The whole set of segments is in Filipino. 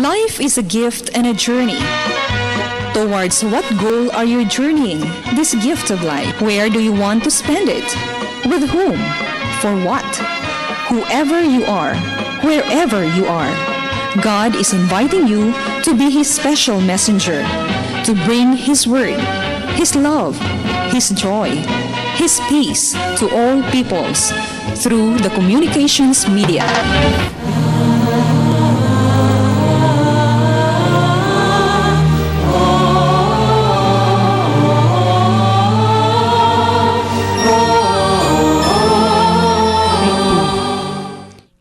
Life is a gift and a journey. Towards what goal are you journeying this gift of life? Where do you want to spend it? With whom? For what? Whoever you are, wherever you are, God is inviting you to be His special messenger, to bring His word, His love, His joy, His peace to all peoples through the communications media.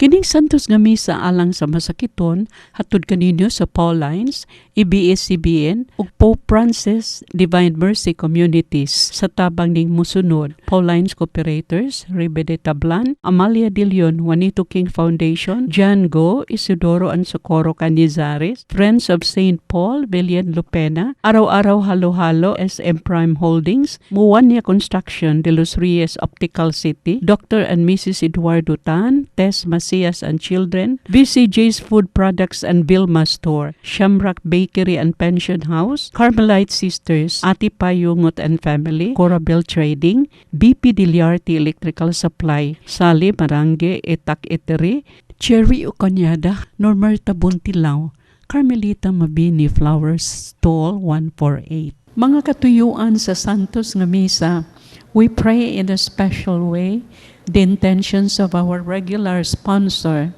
Kining santos nga misa alang sa masakiton hatod kaninyo sa Paulines, ABS-CBN ug Pope Francis Divine Mercy Communities sa tabang ning musunod: Paulines Cooperators, Rebe de Tablan, Amalia de Leon, Juanito King Foundation, John Go, Isidoro and Socorro Canizares, Friends of St. Paul, Belian Lupena, Araw-Araw Halo-Halo, SM Prime Holdings, Muwania Construction, De Los Reyes Optical City, Dr. and Mrs. Eduardo Tan, Tess Macias and Children, VCJ's Food Products and Vilma Store, Shamrock Bakery and Pension House, Carmelite Sisters, Ati Payungot and Family, Corabel Trading, BP Diliarte Electrical Supply, Sali Marange Etak Etery, Cherry Ocanyada, Normerta Buntilao, Carmelita Mabini Flowers Stall 148. Mga katuyuan sa Santos nga Misa, we pray in a special way the intentions of our regular sponsor,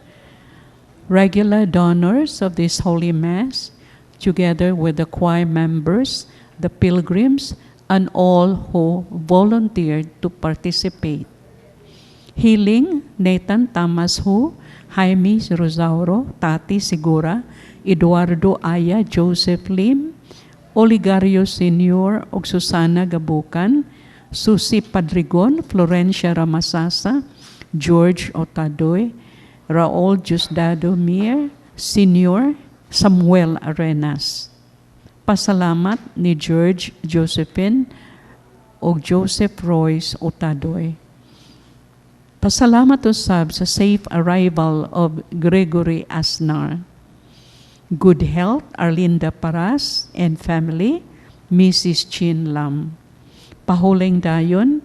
regular donors of this Holy Mass, together with the choir members, the pilgrims, and all who volunteered to participate. Healing, Nathan Tamas Hu, Jaime Rosauro, Tati Sigura, Eduardo Aya, Joseph Lim, Oligario Senior, ug Susana Gabukan, Susi Padrigon, Florencia Ramasasa, George Otadoy, Raul Diosdado Mir, Senior, Samuel Arenas. Pasalamat ni George Josephine o Joseph Royce Otadoy. Pasalamat usab sa safe arrival of Gregory Asnar. Good health, Arlinda Paras and family, Mrs. Chin Lam. Pahuling dayon,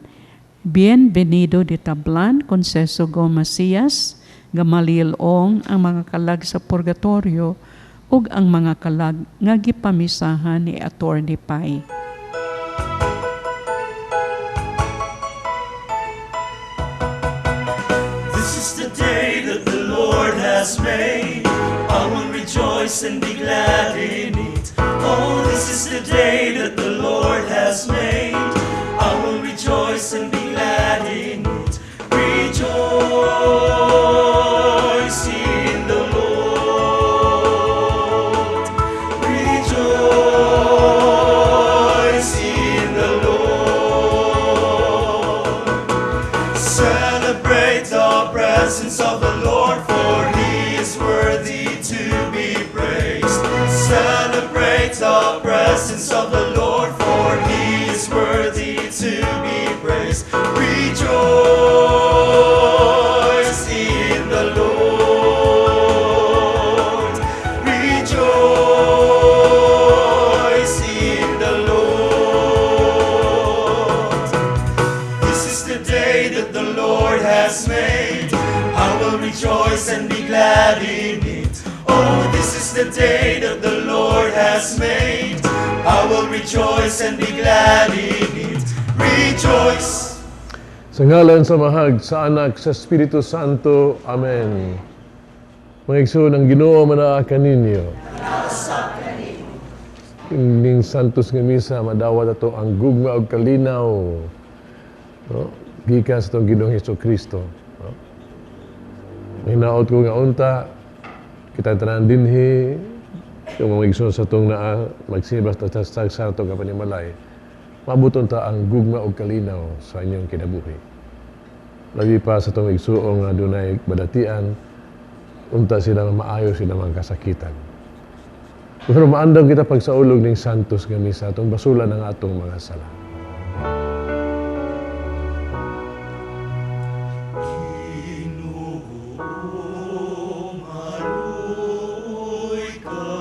Bienvenido de Tablan, Conceso Gomasias, Gamaliel Ong, ang mga kalag sa purgatorio, ug ang mga kalag nga gipamisahan ni Attorney Pai. This is the day that the Lord has made. I will rejoice and be glad in it. Oh, this is the day that the Lord has made. I will rejoice and be glad in it. Rejoice in the Lord. Rejoice in the Lord. Celebrate the presence of the Lord, for He is worthy to be praised. Celebrate the presence of the Lord, for He is worthy to be praised. Rejoice in the Lord. Rejoice in the Lord. This is the day that the Lord has made. I will rejoice and be glad in it. Oh, this is the day that the Lord has made. I will rejoice and be glad in it. Rejoice. Sa ngalan sa Mahag, sa Anak, sa Espiritu Santo. Amen. Mga igsoon, ang Ginoo manaakan ninyo. Ining santos nga misa, madawat ato ang gugma og kalinaw. No? Gikan sa itong Ginoong Jesucristo. No? Hinaot ko nga unta, kita tanan dinhi, yung mga igsoon sa itong magsibas sa itong kapanimalay. Mabuton ta ang gugma og kalinaw sa inyong kinabuhi. Labi pa sa itong igsuong nga dunay badatian, unta sila maayo sila mga kasakitan. Pero maandam kita pagsaulog ng santos nga misa, itong basulan ng atong mga sala. Ginoo, maluoy ka.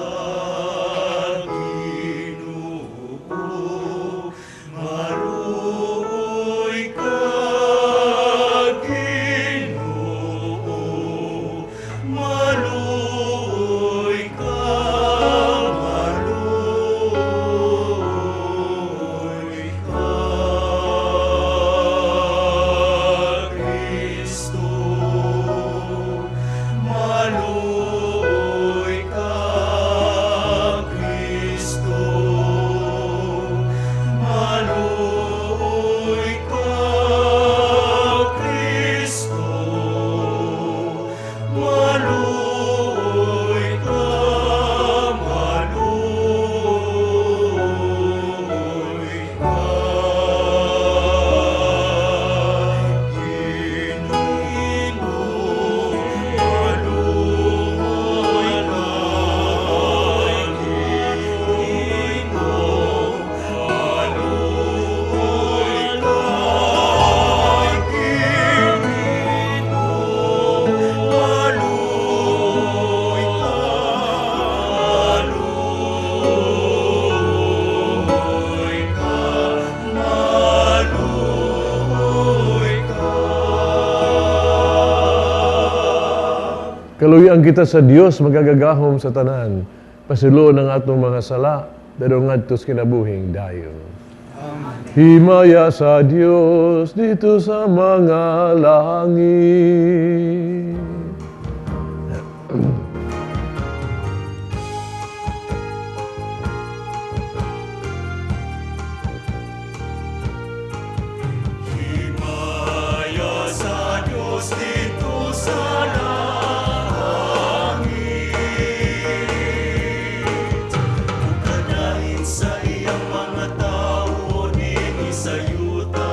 Tuyan kita sa Dios magagagahom sa tanan. Pasilo ng atong mga sala, pero ngadto sa kinabuhing dayon. Himaya sa Dios dito sa mga langit. Himaya sa Diyos dito sa langit. Pagkanain sa iyang mga tao nini sa yuta.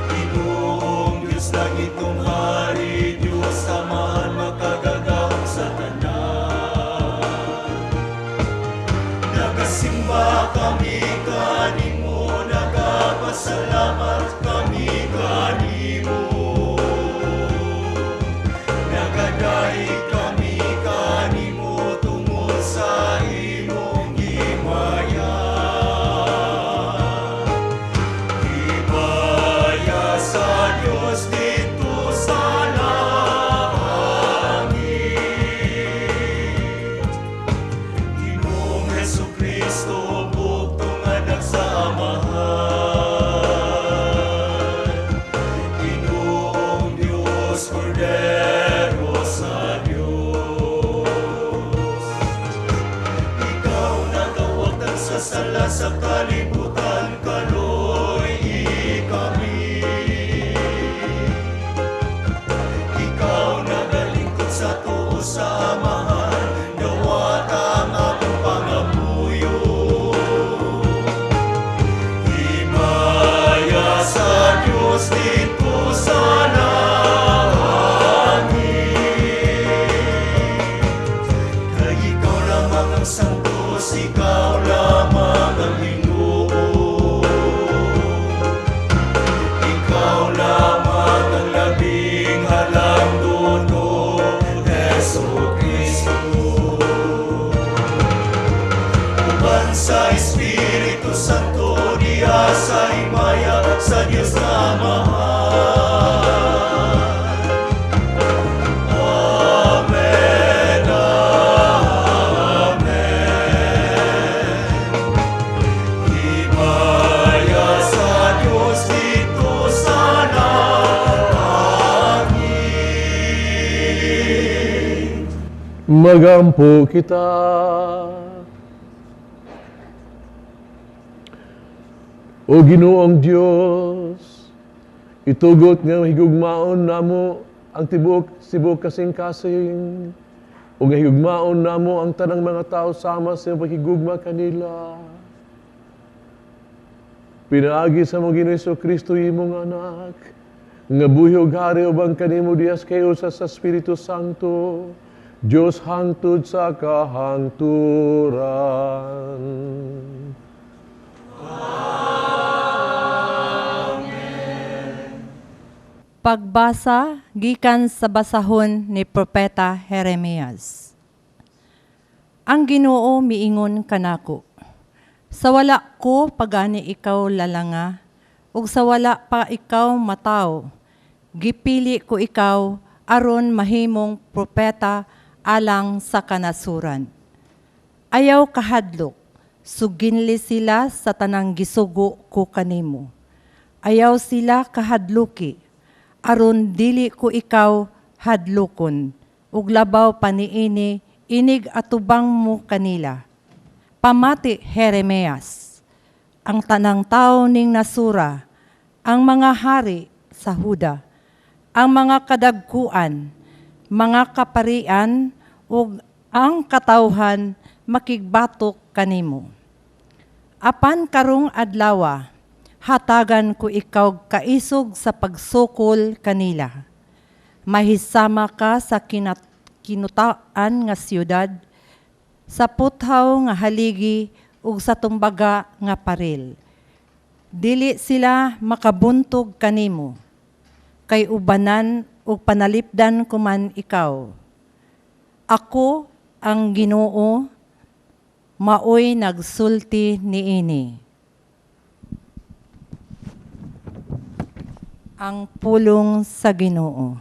Ginoong Diyos langit kong hari, Diyos samahan makagagahong sa tanan. Nagasimba kami kanimo, nagapasalamat kami kanimo. Nagadahi kami kanimo tungod sa imong himaya. Himaya sa Diyos dito sa langit. Ginoong Jesucristo, buktong anak sa Amahan. Ginoong Diyos, Kordero sa Diyos. Ikaw natawagtan sa sala sa kalibutan, kaloy kami. Ikaw nagalingkod sa tuo sa Amahan, dawat ang among pangabuyo. Himaya sa Diyos dito sa langit. Kay ikaw lamang ang santos, ikaw lamang ang Ginoo. Ikaw lamang ang labing halangdono, Jesucristo. Uban sa Espiritu Santo, diha sa himaya sa Diyos na Amahan. Amen, amen. Himaya sa Diyos dito sa langit. Magampo kita. O Ginoong Dios, itugot nga higugmaon namo ang tibok kasing-kasing, o nga higugmaon namo ang tanang mga tao sama sa paghigugma kanila. Pinaagi sa mga Ginoong Jesucristo imong anak, nga buhig hari ubang kanimo dias kayo sa Espiritu Santo, Diyos hangtod sa kahangturan. Pagbasa gikan sa basahon ni Propeta Jeremias. Ang Ginoo miingon kanako, sa wala ko pagani ikaw lalanga, ug sa wala pa ikaw mataw, gipili ko ikaw aron mahimong propeta alang sa kanasuran. Ayaw kahadlok, suginli sila sa tanang gisugo ko kanimo. Ayaw sila kahadluki, aron dili ko ikaw hadlukon, ug labaw paniini inig atubang mo kanila. Pamati Jeremias, ang tanang tao ning nasura, ang mga hari sa Huda, ang mga kadagkuan, mga kaparian, ug ang katawhan makigbatok kanimo. Apan karong adlawa, hatagan ko ikaw kaisog sa pagsukol kanila. Mahisama ka sa kinutaan nga siyudad, sa puthaw nga haligi ug sa tumbaga nga paril. Dili sila makabuntog kanimo, kay ubanan ug panalipdan ko man ikaw. Ako ang Ginoo, maoy nagsulti niini. Ang pulong sa Ginoo.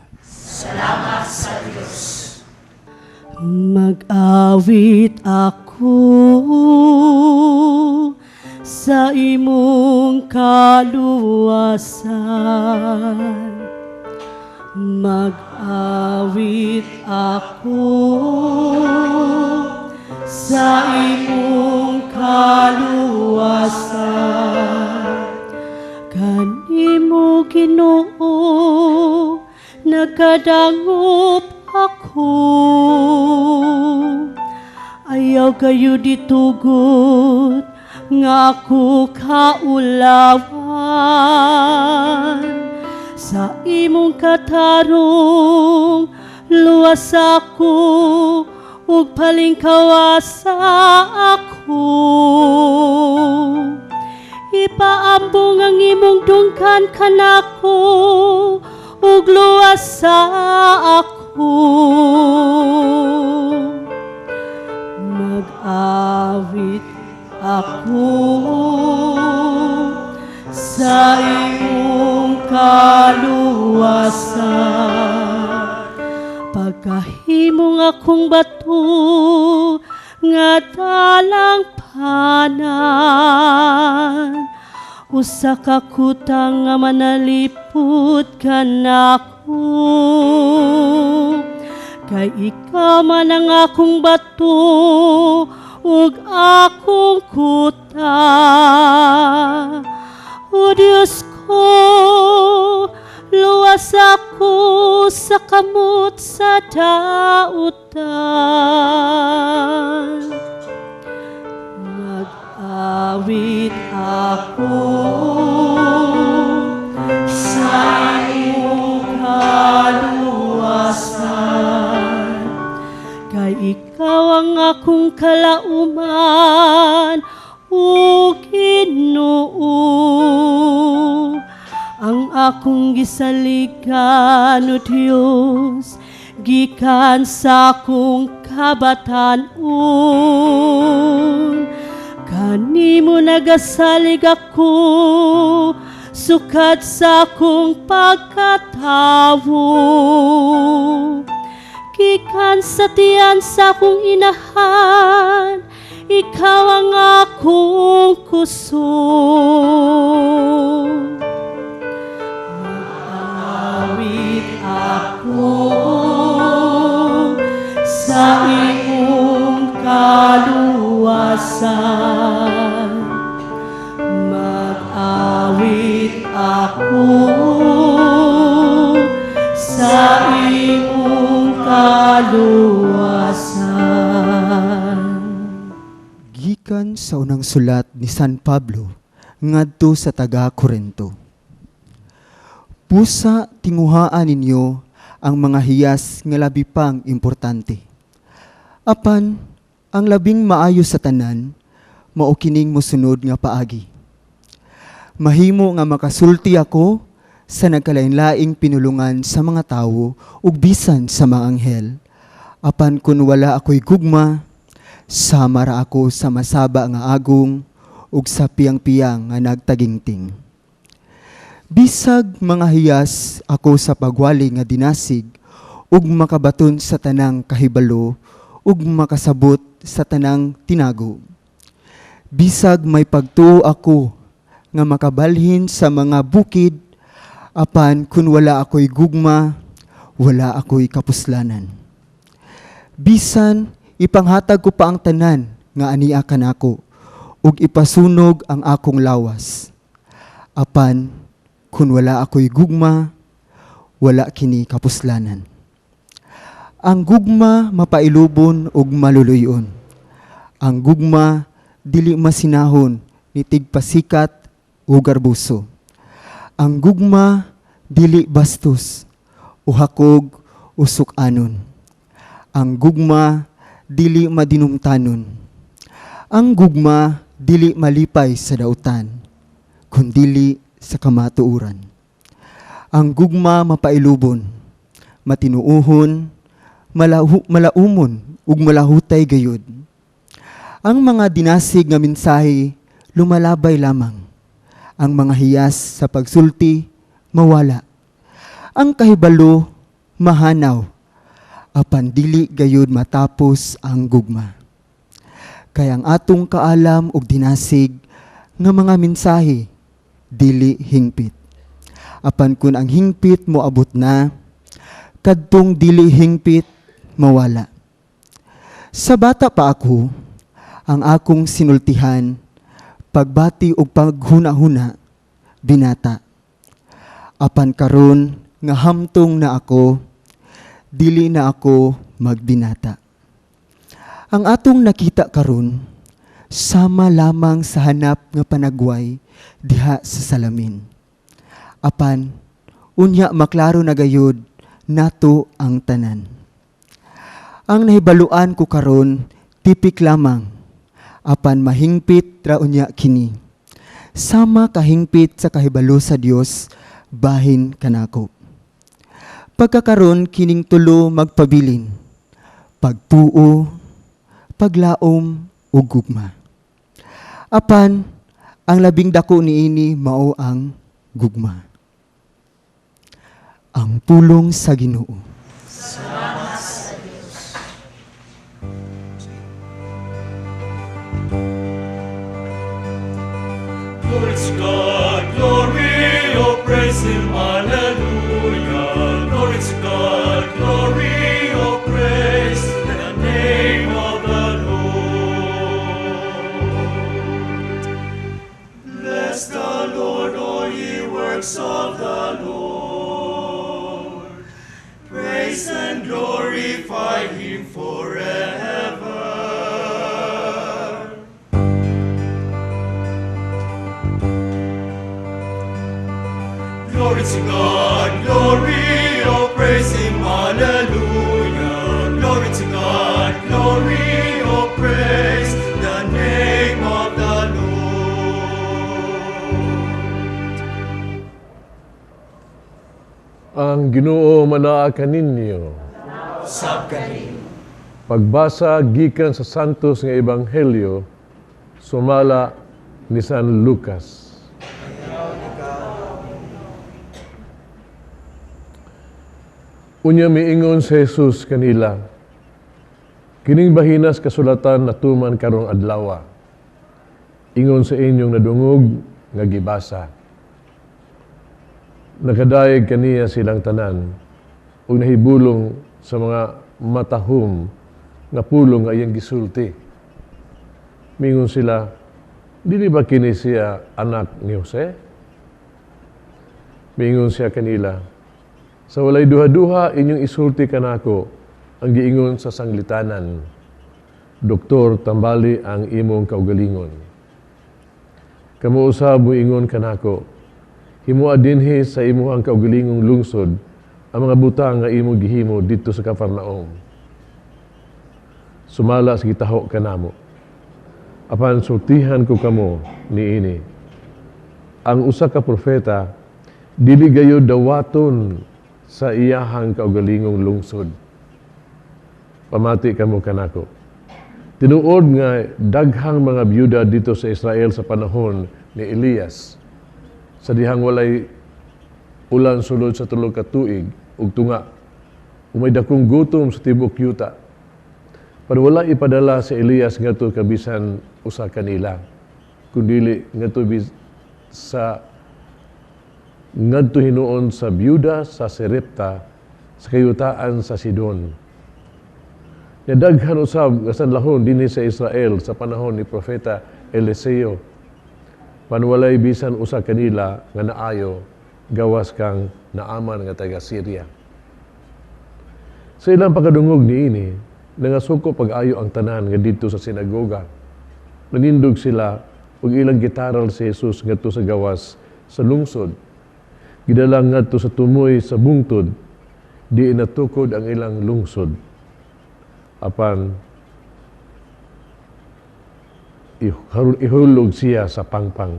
Mag-awit ako sa imong kaluwasan. Mag-awit ako sa imong kaluwasan. Kanimo Ginoo nagkadangop ako. Ayaw kayo ditugot nga ako kaulawan. Sa imong katarong luwas ako ug palingkawasa ako. Ipaambong ang imong dungkan kanako ug luwasa ako. Mag-awit ako sa imong kaluwasan. Pagkahimong akong bato nga dalang panan, usa ka kutang nga manalipod kanako. Kay ikaw man ang akong bato ug akong kuta. O Diyos ko, luwas ako sa kamot sa dautan. Mag-awit ako sa iyong kaluwasan. Kay ikaw ang akong kalauman, o Ginoo. Ang akong gisaligan, o Diyos, gikan sa akong kabatanon. Kanimo nagasalig ako, sukad sa akong pagkatawo. Gikan sa tiyan sa akong inahan, ikaw ang akong kusog. Mag-awit ako sa iyong kaluwasan. Mag-awit ako sa iyong kaluwasan. Gikan sa unang sulat ni San Pablo ngadto sa taga-Corinto. Pusa tinguhaan ninyo ang mga hiyas nga labi pang importante. Apan ang labing maayo sa tanan mao kining mosunod nga paagi. Mahimo nga makasulti ako sa nagkalain-laing pinulungan sa mga tawo ug bisan sa mga anghel. Apan kun wala ako'y gugma, sama ra ako sa masaba nga agong ug sa piyang-piyang nga nagtagingting. Bisag mga hiyas ako sa pagwali nga dinasig ug makabaton sa tanang kahibalo ug makasabot sa tanang tinago. Bisag may pagtuo ako nga makabalhin sa mga bukid, apan kun wala ako'y gugma, wala ako'y kapuslanan. Bisan ipanghatag ko pa ang tanan nga ania kanako ug ipasunog ang akong lawas. Apan kun wala ako'y gugma, wala kini kapuslanan. Ang gugma mapailubon ug maluluyon. Ang gugma dili masinahon ni tigpasikat o garbuso. Ang gugma dili bastos o hakog o sukanon. Ang gugma dili madinumtanon. Ang gugma dili malipay sa dautan, kundili sa kamatuuran. Ang gugma mapailubon, matinuuhon, malaumon ug malahutay gayud. Ang mga dinasig nga mensahe lumalabay lamang. Ang mga hiyas sa pagsulti mawala. Ang kahibalo mahanaw, apan dili gayud matapos ang gugma. Kaya ang atong kaalam ug dinasig nga mga mensahe dili hingpit. Apan kun ang hingpit moabot na, kadtong dili hingpit mawala. Sa bata pa ako, ang akong sinultihan, pagbati ug paghuna-huna, binata. Apan karon nga hamtong na ako, dili na ako magbinata. Ang atong nakita karon, sama lamang sa hanap nga panagway diha sa salamin. Apan, unya maklaro na gayud nato ang tanan. Ang nahibaluan ko karon, tipik lamang, apan mahingpit ra unya kini. Sama kahingpit sa kahibalo sa Dios, bahin kanako. Pagkakaron kining tulo magpabilin, pagtuo, paglaom ug gugma. Apan ang labing dako niini mao ang gugma. Ang pulong sa Ginoo. Glory to God, glory, oh praise Him, hallelujah. Glory to God, glory, oh praise the name of the Lord. Bless the Lord, all ye works of the Lord. Praise and glorify Him forever. Glory to God, glory, oh praise Him, hallelujah. Glory to God, glory, oh praise the name of the Lord. Ang Ginoo manaa kaninyo. Pagbasa gikan sa Santos nga Ebanghelyo, sumala ni San Lucas. Unya miingon si Jesus kanila, kining bahinas kasulatan na tuman karong adlaw. Ingon sa inyong nadungog nga gibasa. Nakadayeg kaniya silang tanan ug nahibulong sa mga matahom nga pulong nga iyang gisulti. Mingon sila, dili ba kini siya anak ni Jose? Mingon siya kanila, sa walay duha-duha inyong isulti kanako ang giingon sa sanglitanan. Doktor, tambali ang imong kaugalingon. Kamo usab mo ingon kanako, himoa dinhi sa imong kaugalingong lungsod ang mga butang nga imong gihimo dito sa Kafarnaum. Sumala sa gitaho kanamo. Apan sultihan ko kamo niini. Ang usa ka propeta dili gayud dawaton sa iyahang kaugalingong lungsod. Pamati kamo kanako. Tinuod nga daghang mga byuda dito sa Israel sa panahon ni Elias, sa dihang walay ulan sulod sa 3 ka tuig ug tunga, umay dakong gutom sa tibok yuta. Pero wala ipadala si Elias ngadto kabisan usa kanila, kundili ngadto ngadto hinuon sa byuda sa Serepta sa kayutaan sa Sidon. Daghan usab nga sanlahon dinhi sa Israel sa panahon ni propeta Eliseo. Panwalay bisan usa kanila nga naayo gawas kang Naaman nga taga Syria. Sa ilang pagkadungog niini, nangasuko pag-ayo ang tanan nga dito sa sinagoga. Nanindog sila ug ilang gitaral si Jesus ngadto sa gawas sa lungsod. Gidalang ngadto sa tumoy sa bungtod, di natukod ang ilang lungsod. Apan ihulog siya sa pangpang.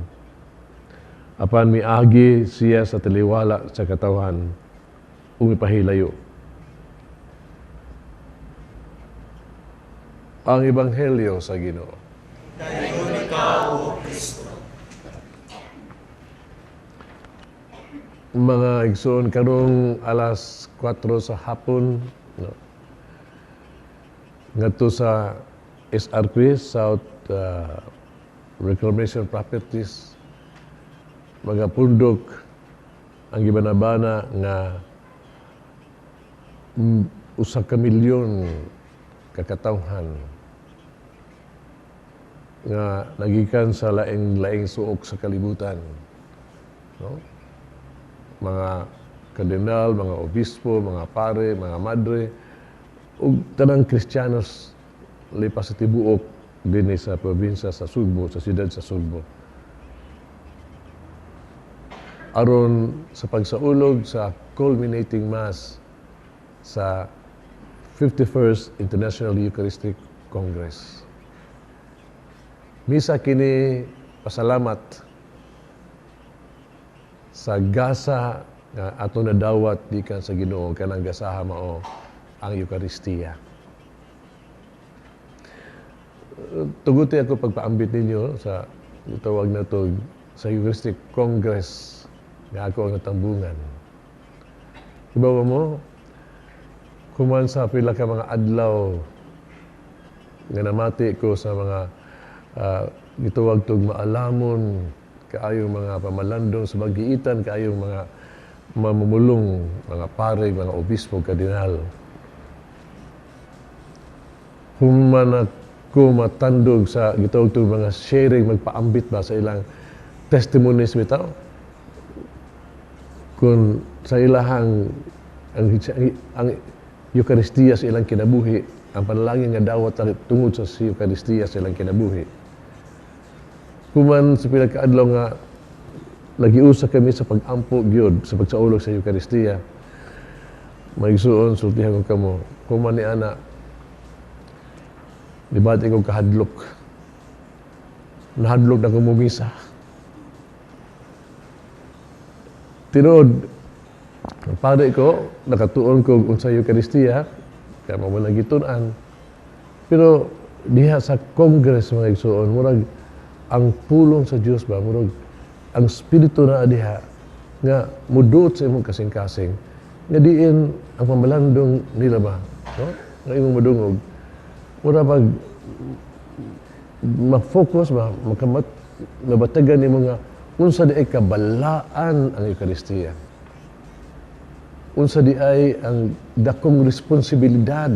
Apan miagi siya sa taliwala sa katawan ug mipahilayo. Ang Ebanghelyo sa Ginoo. mga igsoon karong alas 4 sa hapon, no? Ngadto sa SRP, South Reclamation Properties, mga pundok ang gibanabana nga usa ka milyon kakatawhan nga nagikan sa laing-laing suok sa kalibutan, no? Mga kardinal, mga obispo, mga pare, mga madre, ug tanang Kristiyanos lipas sa tibuok dinhi sa probinsya sa Sugbo, sa siyudad sa Sugbo. Aron sa pagsaulog sa culminating mass sa 51st International Eucharistic Congress. Misa kini pasalamat sa gasa nga ato nadawat gikan sa Ginoo, kanang gasaha mao ang Eukaristiya. Tuguti ako pagpaambit ninyo sa itawag na to sa Eucharistic Congress nga ako ang natambungan. Ibawa mo, kuman sa pila ka mga adlaw nga namati ko sa mga gitawag tog maalamon, kaayong mga pamalandong sa magiitan, kaayong mga mamumulong, mga pare, mga obispo, kardinal. Human ako matandog sa gitawag tog mga sharing, magpaambit ba sa ilang testimonies bitaw. Kung sa ilahang ang Eukaristiya sa ilang kinabuhi, ang panalangin nga dawat tungod sa Eukaristiya sa ilang kinabuhi. Kuman sa pila ka adlaw nga nagiusa kami sa pag-ampo gyud sa pagsaulog sa Eukaristiya. Maigsuon sultihan ko kamo, kuman ni ana dibati ko kahadlok. Nahadlok na ko mo misa. Tinod, pare ko, nakatuon ko unsa Eukaristiya, kaya mo na gitunan. Pero diha sa Congress mga igsuon, murag ang pulong sa Dios ba, murag ang Espiritu na diha nga mudot sa imong kasing-kasing, nga diin ang pamalandong nila ba, no? Nga imong madungog. Mura pag ma-focus ba, mabatagan nimo nga unsa di ay kabalaan ang Eukaristiya. Unsa di ay ang dakong responsibilidad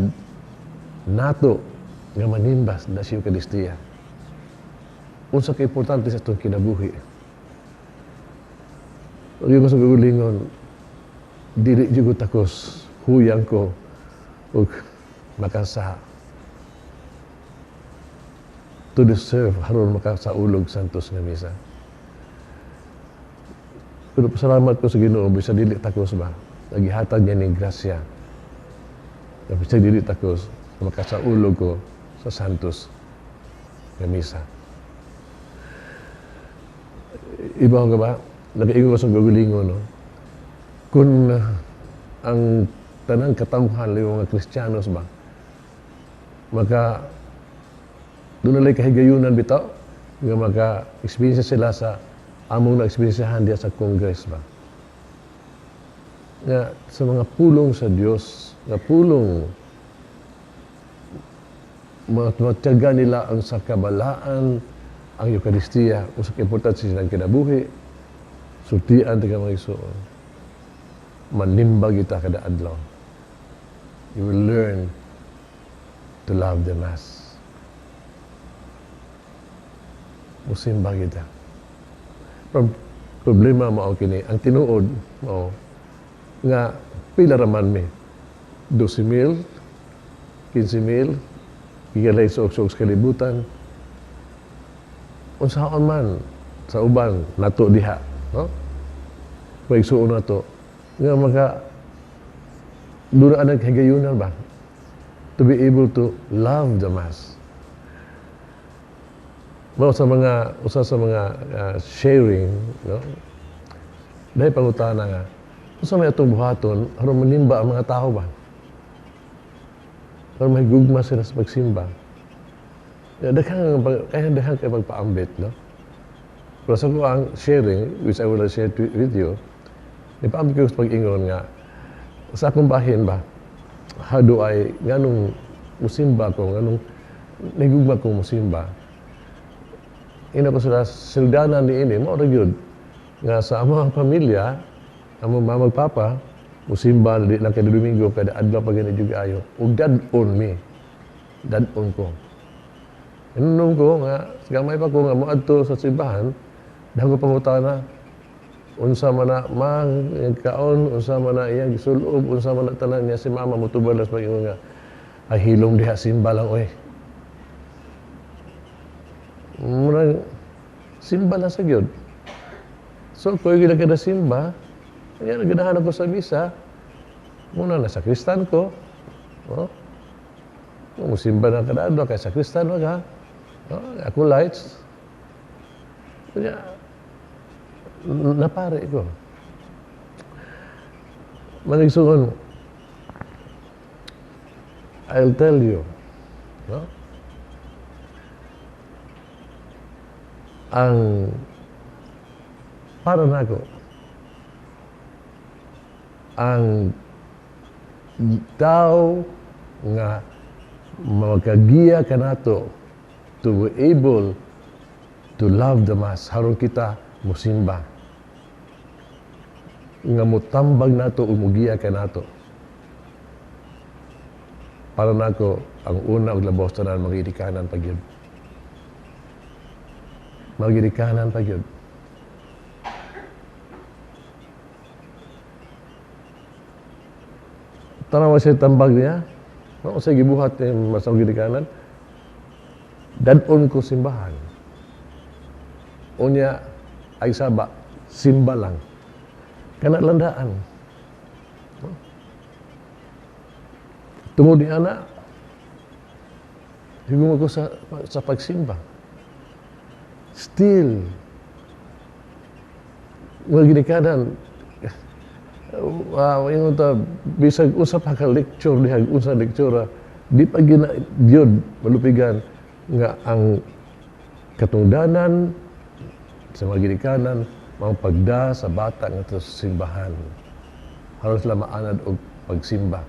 nato nga manimbas na sa Eukaristiya. Unsa ka importante sa itong kinabuhi. O yung sa gugulingon, dili jugo takos, huyang ko, o makasa to deserve haron makasaulog santos nga misa. Pero pasalamat ko sa Ginoo bisa dili takos ba, nagihatag niya ning grasya. Bisa dili takos makasaulog ko sa santos nga misa. Iba ko ba? Nag-iingon ko sa gugulingon, no? Kung ang tanang katawhan ng mga Kristiyanos ba, maka doon nalay kahigayunan bitaw, nga maka-experience sila sa among na-experiencehan diya sa Congress ba. Nga sa mga pulong sa Dios, nga pulong matyaga nila ang sa kabalaan, ang Eukaristiya, usa ka importante silang kinabuhi, sultian taga mga igsoon. Manimbag kita kada adlaw. You will learn to love the Mass. Musimba kita. Problema mao kini, ang tinuod mao nga pila raman mi 12,000, 15,000, gigalay sa uksok kalibutan. Unsaon man sa uban nato diha, no? Paigsuon nato nga maka dura ang higayunan ba to be able to love the Mass. Mao sa mga usa sa mga sharing, no? Dahil pangutana nga unsa may atong buhaton aron manimba ang mga tao ba? Aron mahigugma sila sa pagsimba. Kaya daghang kay pagpaambit, no? Pero sa ko ang sharing, which I will share with you, Ipaabot ko sa pag-ingon nga, sa akong bahin ba, how do I, nganong musimba ko, nganong nagugma ko musimba. Ina ko sila sildanan ni ini, mo rin yun. Nga sa among pamilya, among mamag papa, musimba na di lang kada Domingo, kada adlaw pa ganit yung ayo. Ug dad-on mi. Dad-on ko. Inunong ko nga, gamay pa ko nga mo adto sa simbahan, dahil ko panguta na, unsa man na kaon, unsa man na iyang gisulob, unsa man na tanan niya si mama mo tubalas pag-ingon nga, ay hilom diha simba lang, oy. Murag, simba lang sa gyud. So, kung yung ginagada simba, yan, nagadahan ako sa misa, muna nasa kristan ko, oh, musimba na kadado, kaya sa kristan wag ha, oh, ako lights, kaya, napare ko. Manigsuon, I'll tell you, no? Ang para nako ang tao nga magkagiya kanato to be able to love the Mass haron kita musimba nga mutambag nato umugiya kanato para nako ang una ug labos tanan magidikanan pagyud. Magidikanan pagyud. Tanawa siya tambag niya, no, sa gibuhat niya masang gidikanan, dadon ko simbahan. Unya, ay saba, simba lang. Kana landaan. No? Tungod ni ana, higong ako sa pagsimba. Still, mga ginikanan, yung bisag usap ka lecture dihag unsa lectura di pa gina gyud malupigan nga ang katungdanan sa mga ginikanan mao pagda sa bata nga sa simbahan halos sila maanad og pagsimba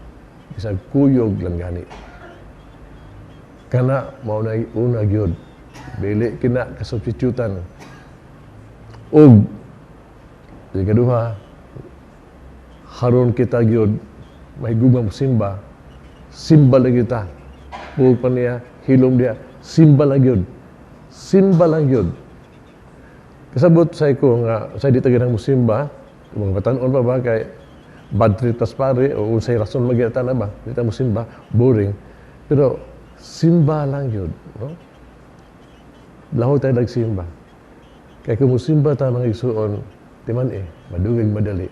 bisag kuyog lang gani kana mao na una gyud dili kina kasubstitutan og ikaduha haron kita gyud mahigugma mo simba lang kita buog pa niya hilom dia simba lang gyud kasabot sa ko nga sa di taganang musimba mga batan-on pa ba kay bad trip tas pare o unsay rason magyata na ba di ta musimba boring pero simba lang gyud no laho tayo nagsimba kay kung musimba ta mga igsuon timan madugay madali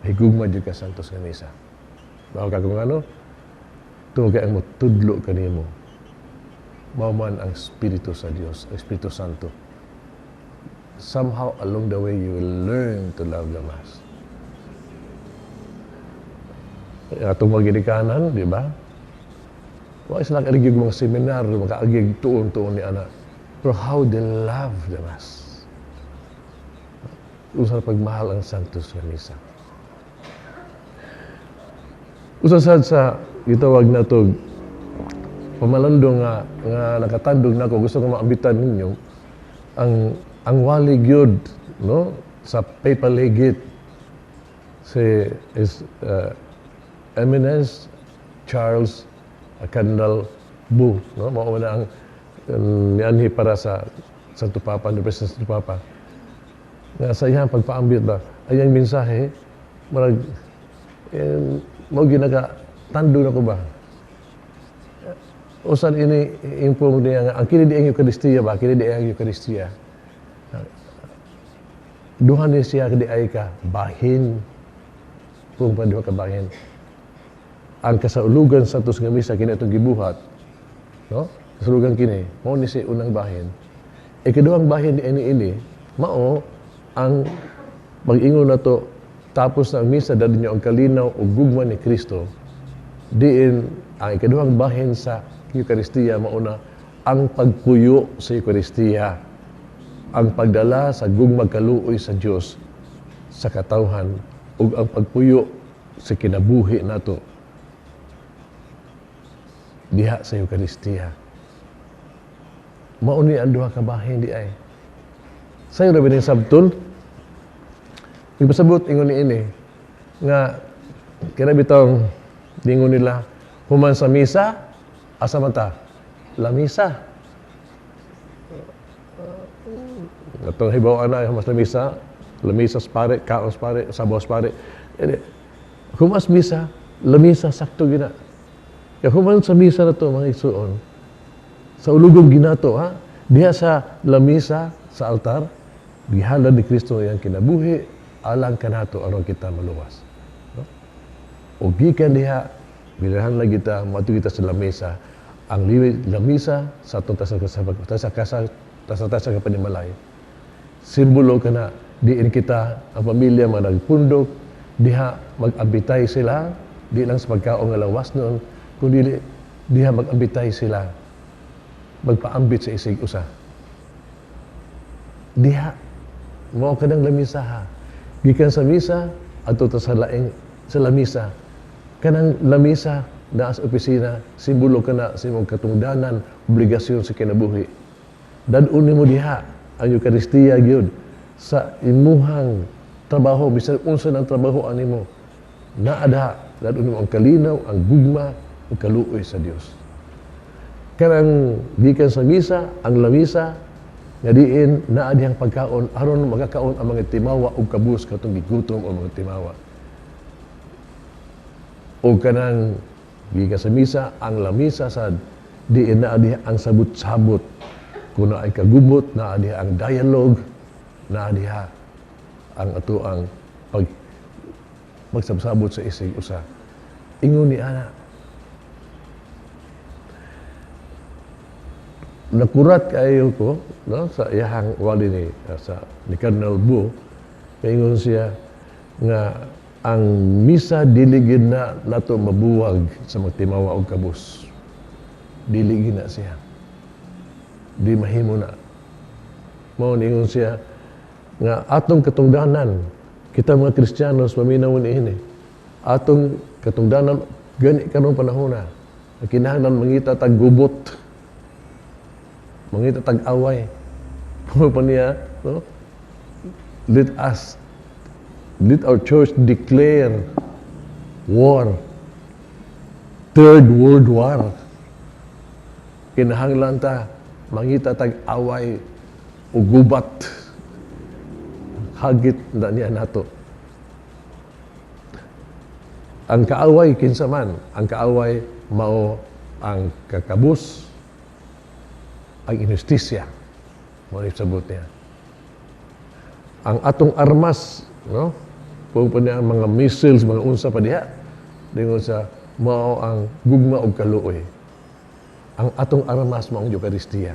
higugma jud ka santos nga misa. Bawo ka kung ano, tungod kay ang motudlo kanimo. Mao man ang Espiritu sa Dios, ang Espiritu Santo. Somehow along the way you will learn to love the Mass. Atong mga ginikanan, di ba? Wa sila kaligig mga seminar, makaagig tuon-tuon ni ana. Pero how they love the Mass. Usa pagmahal ang santos nga misa. Usasad sa gitawag na to pamalandong nga nakatandog nako gusto ko maabitan ninyo ang wali gyud no sa papal legate si Eminence Charles Candle Boo no mao na ang nianhi para sa Santo Papa ni Presidente Santo Papa nga sa iyang pagpaambit ba ayang mensahe marag mo ginaka tando na ko ba usan ini impong niya nga ang kini di ang Eucharistia ba kini di ang Eucharistia duha ni siya kadi ay ka bahin kung pa duha ka bahin ang kasaulugan sa tus nga misa kini atong gibuhat no kasaulugan kini mao ni si unang bahin ikaduhang bahin ni ini mao ang pag-ingon nato tapos na ang misa dali niyo ang kalinaw o gugma ni Kristo diin ang ikaduhang bahin sa Eucharistia mauna ang pagpuyo sa Eucharistia ang pagdala sa gugmag kaluoy sa Dios sa katawhan ug ang pagpuyo sa kinabuhi nato diha sa Eucharistia. Mao ni ang duha ka bahin di ay. Sayo ra bining sabton. Ipasabot ingon ini nga kaya bitong dingon nila human sa misa asa man ta? Lamisa. Atong hibaw ana humas lamisa sa pare, kaos pare, sabos pare. Humas misa, lamisa sakto gina. Kaya human sa misa na to mga igsuon, sa ulugong ginato ha, diha sa lamisa sa altar, gihalad ni Kristo yang kinabuhi, alang kanato aron kita maluwas. No? O gikan diha, bilahan lang kita, matu kita sa lamisa, ang lamisa sa atong tasa kapanimalay. Simbolo ka na, diin kita, ang pamilya managpundok, diha mag-ambitay sila, di lang sa pagkaong nga lawas noon, kundi diha mag-ambitay sila, magpaambit sa isig usa. Diha, mao ka ng lamisa ha. Gikan sa misa, ato ta sa laing sa lamisa. Kanang lamisa, naa sa opisina, simbolo ka na sa imong katungdanan, obligasyon sa kinabuhi. Dadun mo diha, ang Eucharistia gyud sa imuhang trabaho, bisan unsa ng trabaho animo, naada dadun mo ang kalinaw, ang gugma, ug kaluoy sa Dios. Kanang gikan sa misa, ang lamisa nga diin naa dihang pagkaon aron magakaon ang mga timawa ug kabus katong gigutom o mga timawa. O kanang gikan sa misa, ang lamisa sa diin naa diha ang sabot-sabot. Kung ay kagubot, naa diha ang dialogue, naa diha ang ato ang magsabsabot sa isig usa. Ingon ni ana, nakurat kayo ko no, sa iyahang wali ni Cardinal Bu, kaingon siya nga ang misa diligid na nato mabuwag sa magtimawa og kabus. Diligid na siya. Di mahimo na. Mao ningon siya nga atong katungdanan, kita mga Kristiyanos paminaw ini. Atong katungdanan gani karong panahon na. Kinahanglan mangita tag gubot. Mangita tag away. Mo pa niya, no? Let our church declare war. Third World War. Kinahanglan ta mangita tag away o gubat. Hagit na niya nato. Ang kaaway kinsa man, ang kaaway mao ang kakabus, ang inustisya. Mao ni sabot niya. Ang atong armas, no? Kung pa niya ang mga missiles, mga unsa pa diha, dingon sa mao ang gugma og kaluoy. Ang atong armas mao ang Eucharistia.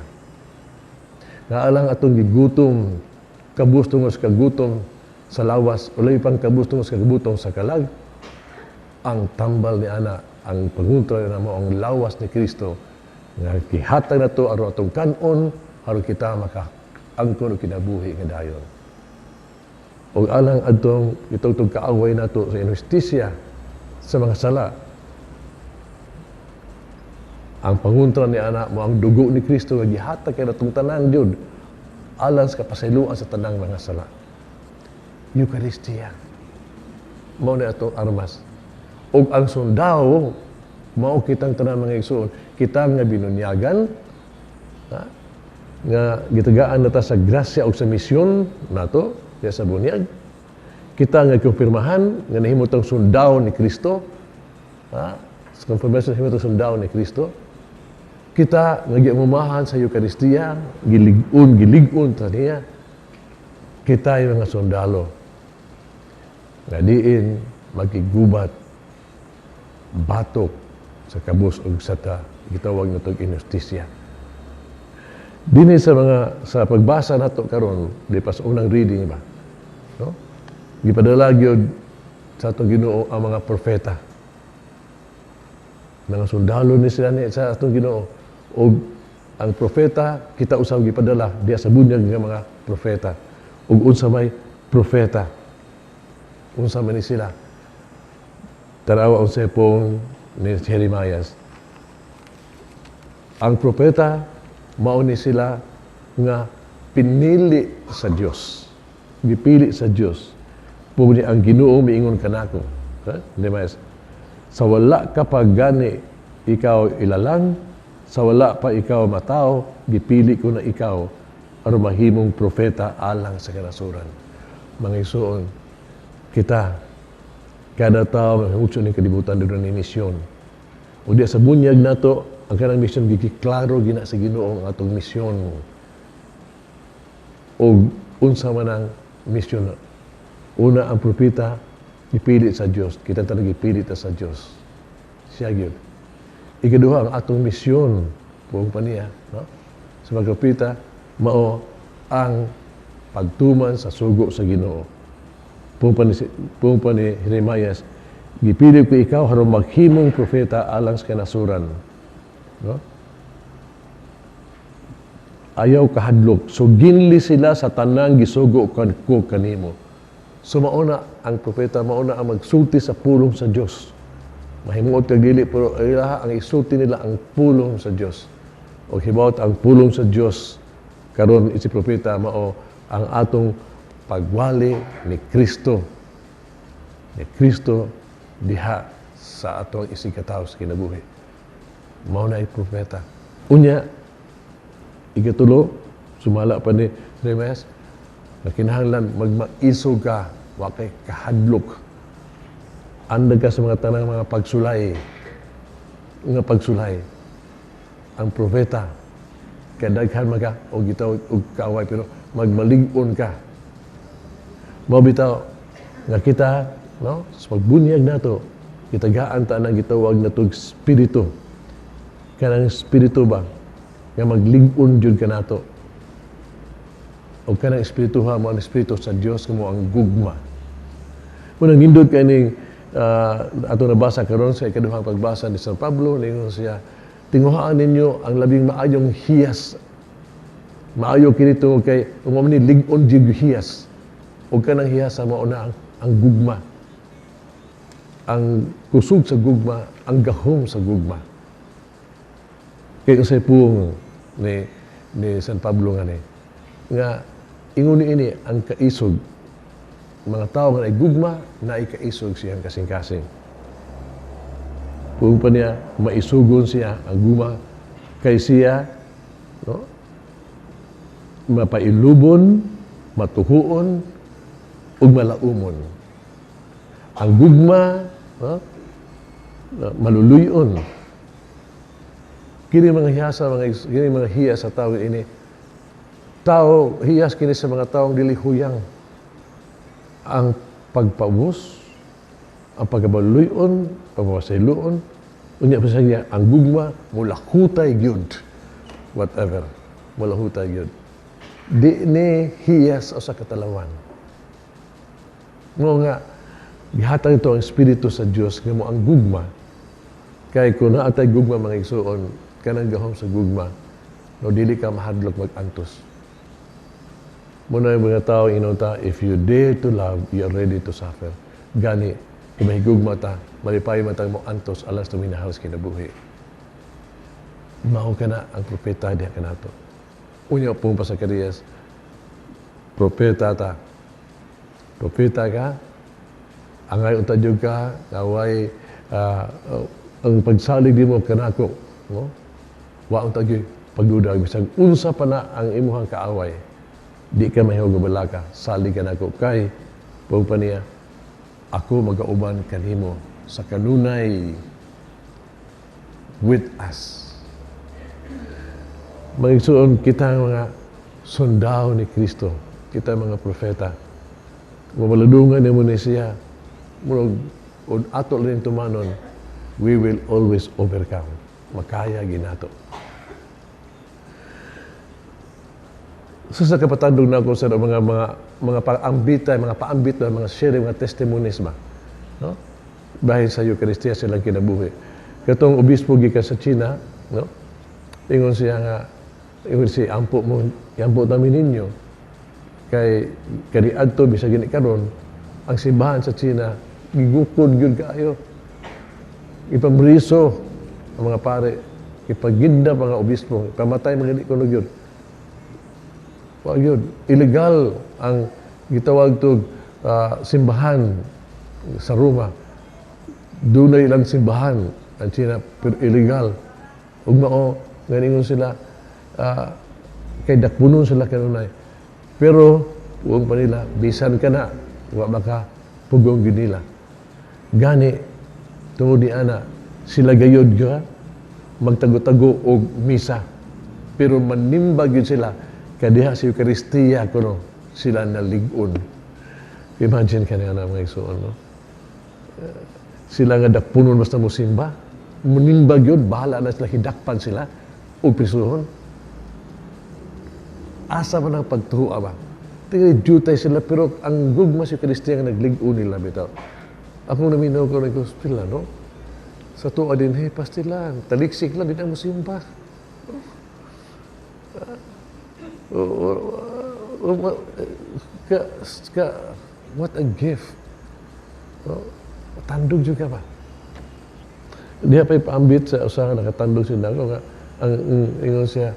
Naalang atong gigutom, kabus tungos kagutom sa lawas, ulay pang kabus tungos kagutom sa kalag. Ang tambal ni ana, ang panguntra na mo ang lawas ni Kristo nga gihatag nato aron atong kanon aron kita makaangkon og kinabuhi nga dayon. O alang adtong itong kaaway nato sa inustisya sa mga sala. Ang panguntra ni ana mo ang dugo ni Kristo nga gihatag kay natong tanan jud alang sa kapasayloan sa tanang mga sala. Eucharistia. Mao ni atong armas. Og ang sundao mao kitang tanan mga igsoon, kita nga binunyagan nga gitagaan nata sa grasya og sa misyon nato diya sa bunyag. Kita nga kumpirmahan nga nahimutang sundao ni Kristo. Sa confirmation nahimutang sundao ni Kristo. Kita nga giamumahan sa Eucharistia, gilig-on ta niya. Kita yung mga sundalo. Nga diin magigubat batok sa kabus og sata gitawag natong inustisya. Dinhi sa pagbasa nato karon di pas unang reading ba. No? Gipadala gyud sa atong Ginoo ang mga propeta. Mga sundalo ni sila ni sa atong Ginoo. O ang propeta kita usab gipadala diya sa bunyag nga mga propeta. Ug unsa may propeta. unsa man ni sila. Tarawa unsay pong ni Jeremias. Ang propeta mao ni sila nga pinili sa Dios. Gipili sa Dios. Pumuli ang Ginoo miingon kanako. Jeremias, sa wala ka pa gani ikaw ilalang, sa wala pa ikaw matao, gipili ko na ikaw aron mahimong propeta alang sa kanasuran. Mga igsoon, kita kada tawo mahutso ni kalibutan doon ni misyon. O di sa bunyag nato ang kanang misyon giklaro gina sa Ginoo ang atong misyon. O unsa man ang misyon. Una ang propeta gipili sa Dios, kita talaga gipili ta sa Dios. Siya gyud. Ikaduha ang atong misyon buong paniya, no? Sa mga propeta mao ang pagtuman sa sugo sa Ginoo. Buong pani Jeremias, gipili ko ikaw aron maghimong propeta alang sa kanasuran. No? Ayaw kahadlok. So ginli sila sa tanang gisugo ko kanimo. So mauna ang propeta, mauna ang magsulti sa pulong sa Dios. Mahimuot kag dili pero ilaha ang isulti nila ang pulong sa Dios. O hibawat ang pulong sa Dios karon si propeta mao ang atong pagwali ni Kristo. Ni Kristo diha sa atong isigataw sa kinabuhi. Mao na propeta. Unya ikatulo sumala pa ni Jeremias na kinahanglan magmaisog ka wa kay kahadlok. Anda ka sa mga tanang mga pagsulay. Nga pagsulay. Ang propeta kadaghan maga o gitaw og kaaway pero magmalig-on ka. Mao bitaw nga kita no sa pagbunyag nato kitagaan ta nang gitawag natog espiritu. Kanang espiritu ba nga maglig-on jud kanato. O kanang espiritu ha mo ang espiritu sa Dios kamo ang gugma. Munang nindot kay ning ato nabasa karon sa ikaduhang pagbasa ni San Pablo ningon siya tinguhaan ninyo ang labing maayong hiyas. Maayo kini tungod kay ug ni lig-on jud hiyas. Og kanang hiyas sa mao na ang gugma. Ang kusog sa gugma, ang gahom sa gugma. Kay usay pung ni San Pablo nga ingon ini ang kaisog mga tao nga ay gugma na ikaisog siyang kasing-kasing. Kung pa niya maisugon siya ang gugma kay siya no mapailubon, matuhuon ug malaumon. Ang gugma no maluluyon. Kini mga hiyas sa tao ini. Tao hiyas kini sa mga taong dili huyang. Ang pagpabus, ang pagkabaluyon, pagpapasayloon, unya pa siya, ang gugma, mula hutay gyud. Whatever. Mula hutay gyud. Di ni hiyas o sa katalawan. Mo nga, gihatag ito ang Espiritu sa Dios nga mo ang gugma. Kay kung naatay gugma mga igsuon, kanang gahom sa gugma, no dili ka mahadlok mag-antos. Muna yung mga tao inunta, if you dare to love, you are ready to suffer. Gani, kung mahigugma ta, malipay matang mo antos, alas na minahalas kinabuhi. Mao ka na ang propeta diha ka nato. Unya pong pa sa Zacarias, propeta ta. Propeta ka, angay utadyog ka, naway ang pagsalig di mo kanako. No? Wa ang tagyo pagduda, bisag unsa pa na ang imuhang kaaway. Di ka mahiyog balaka, salig ka na ko kay pagpa niya, ako magauban kanimo sa kanunay with us. Magigsuon kita mga sundao ni Kristo, kita mga propeta. Mamaludungan mo ni siya, murag ato rin tumanon, we will always overcome. Makaya ginato. So sa kapatandog na ako sa mga paambita, mga paambit na mga share, mga testimonies ba. No? Bahin sa Eucharistia silang kinabuhi. Katong obispo gikan sa China, no? Ingon siya nga, ingon siya, ampo namin ninyo. Kay adto bisag gini karon, ang simbahan sa China, gigukod yun kayo. Ipamriso ang mga pare, ipaginda mga obispo, ipamatay mga ikunog yun. Wag yun. Illegal ang gitawag to simbahan sa Roma. Doon na ilang simbahan ang China, pero illegal. Huwag mao, ganingon sila, kay dakpunon sila kanunay. Pero, huwag pa nila, bisan ka na, huwag maka pugong yun nila. Gani, tungod ni Ana, sila gayod ka, magtago-tago o misa. Pero manimbag yun sila, kadiha sa Eucharistia kuno sila naligon. Imagine ka na mga igsoon, no? Sila nga dakpunon basta mo simba, manimbag yun, bahala na sila, hidakpan sila, o prisuhon. Asa man ang pagtuwa ba? Tingnan, jutay sila, pero ang gugma sa Eucharistia nga nagligon nila, bitaw. Akong naminaw ko ng gospel, no? Sa tuwa din, hey, pastilan, taliksik lang, din ang musimba. What a gift. Tandog juga ba? Dia pa ipaambit sa usaha nakatandog siya nga ang ingon siya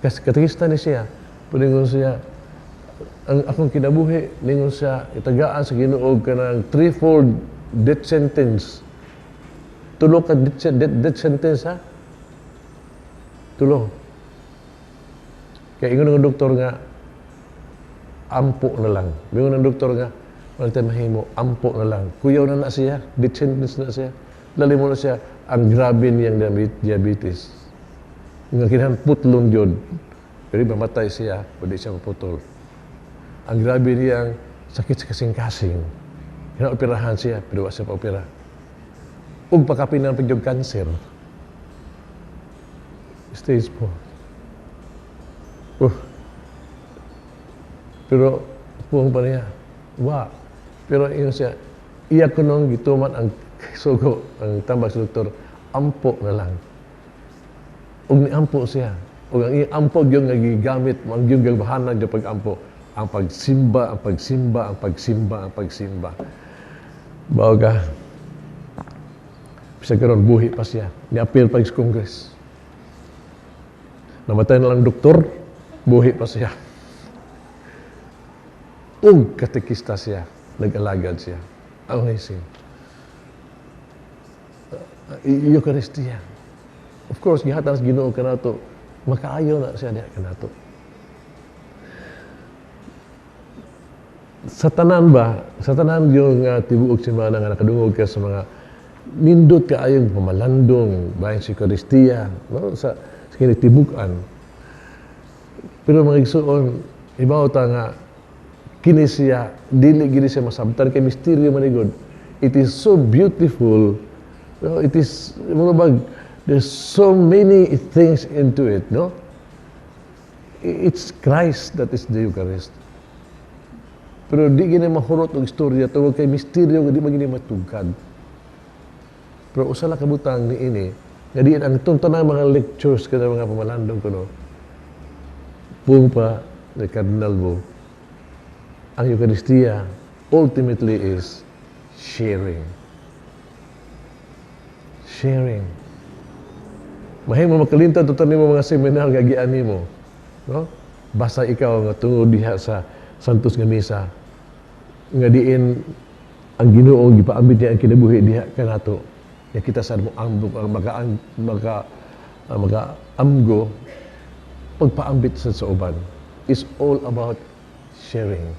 katekista ni siya puningon siya ang akong kinabuhi ningon siya itagaan sa Ginoo kanang threefold death sentence. Tulo ka death sentence ha? Tulo. Kaya ingon ng doktor nga ampo na lang. Ingon ng doktor nga wala tayo mahimo, ampo na lang. Kuyaw na siya, death sentence na siya. Lalim mo na siya, ang grabe niyang diabetes. Nga kinahan putlon yun. Pero mamatay siya, pwede siya maputol. Ang grabe niyang sakit sa kasing-kasing. Kinaoperahan siya, pero wala siya pa-opera. Ug pakapinan pa yung cancer. Stage 4. Pero, puwang pa niya. Pero yun siya, iya ko nung gituman ang sugo, ang tambak sa doktor, ampo na lang. Ug ni ampo siya. Ug ang ampo yung nagigamit, ang yung gagbahanan yung pag-ampo. Ang pagsimba, ang pagsimba, ang pagsimba, ang pagsimba. Bawa ka, bisa karon buhi pa siya. Ni-appeal pa sa Congress. Namatay na lang doktor, buhi pa siya. Ug katekista siya. Nag-alagad siya. Amazing. Eucharistia. Of course, gihatag sa Ginoo kanato, makaayo na siya diha kanato. Sa tanan ba, sa tanan yung tibuok simana nga nakadungog ka sa mga nindot kaayong pamalandong bayan sa Eucharistia, no? sa kinitibukan. Pero mga igsoon, ibaw ta nga kini siya, dili gini siya masabtan kay misteryo manigod. It is so beautiful. No? It is, there's so many things into it, no? It's Christ that is the Eucharist. Pero di gini mahurot og istorya tungod kay misteryo nga di magini matugkad. Pero usala kabutang ni ini, nga diin ang tuntunang mga lectures kada mga pamalandong kuno. Pung pa ni Cardinal Bo. Ang Eucharistia ultimately is sharing. Sharing. Mahimo makalintad tutan nimo mga seminar nga gian nimo, no? Basta ikaw nga tungod diha sa Santos nga misa nga diin ang Ginoo gipaambit niya ang kinabuhi diha kanato. Ya kita sa mo amgo amgo pagpaambit sa uban is all about sharing.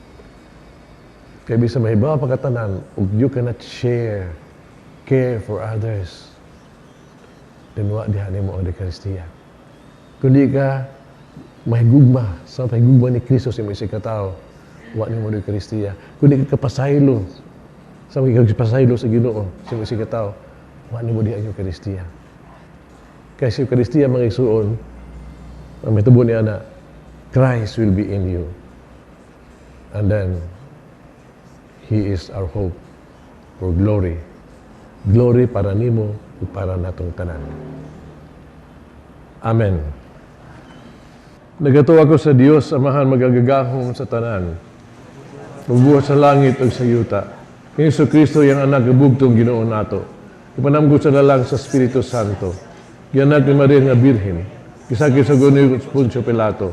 Kaya bisa mahibaw pagkatanan, ug you cannot care for others, then wa diha nimo ang Eucharistia. Kundi ka mahigugma sa pahigugma ni Kristo sa mga katao, wa nimo ang Eucharistia. Kundi ka kapasaylo sa mga kapasaylo sa Ginoo sa mga katao, wa nimo diha ang Eucharistia. Kaya sa Eucharistia mga igsoon, ang mitubo niya na Christ will be in you. And then He is our hope for glory. Glory para nimo ug para natong tanan. Amen. Nagatuwa ko sa Dios, Amahan magagagahom sa tanan. magbuhat sa langit o sa yuta. Kini Hesus Kristo yang anak gabugtong Ginoo nato. Ipanamgod sa lalang sa Espiritu Santo. Gianak ni Maria nga Birhen. Gisakit sa guni Poncio Pilato.